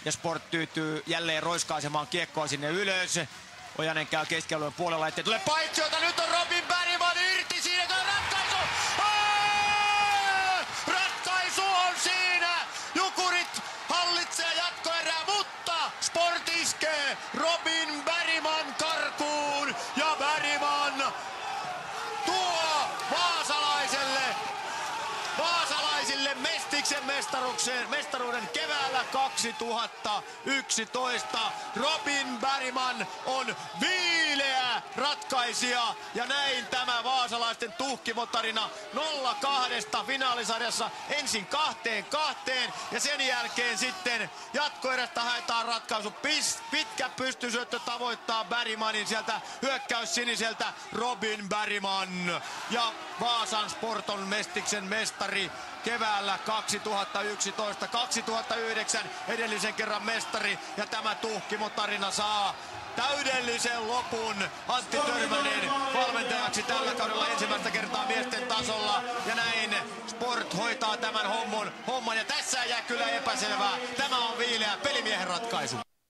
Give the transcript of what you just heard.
ja Sport tyytyy jälleen roiskaisemaan kiekkoa sinne ylös. Ojanen käy keskialueen puolella, ettei tule paitsiota. Nyt on Robin Bergman irti. Siinä on ratkaisu. Ratkaisu on siinä. Jukurit hallitsee jatkoerää, mutta Sport iskee Robin Bergman karkuun. Ja Bergman tuo vaasalaisille Mestiksen mestaruuden keväällä 2011. Robin Bergman on viileä ratkaisija ja näin tämä vaasalaisten tuhkimotarina 0-2 finaalisarjassa ensin 2-2 ja sen jälkeen sitten jatkoerästä haetaan ratkaisu. Pitkä pystysyöttö tavoittaa Bergmanin sieltä hyökkäys siniseltä Robin Bergman ja Vaasan Sport on Mestiksen mestari keväällä 2011, 2009 edellisen kerran mestari ja tämä tuhkimotarina saa täydellisen lopun. Antti Törmänen valmentajaksi tällä kaudella ensimmäistä kertaa miesten tasolla ja näin Sport hoitaa tämän homman ja tässä ei jää kyllä epäselvää. Tämä on viileä pelimiehen ratkaisu.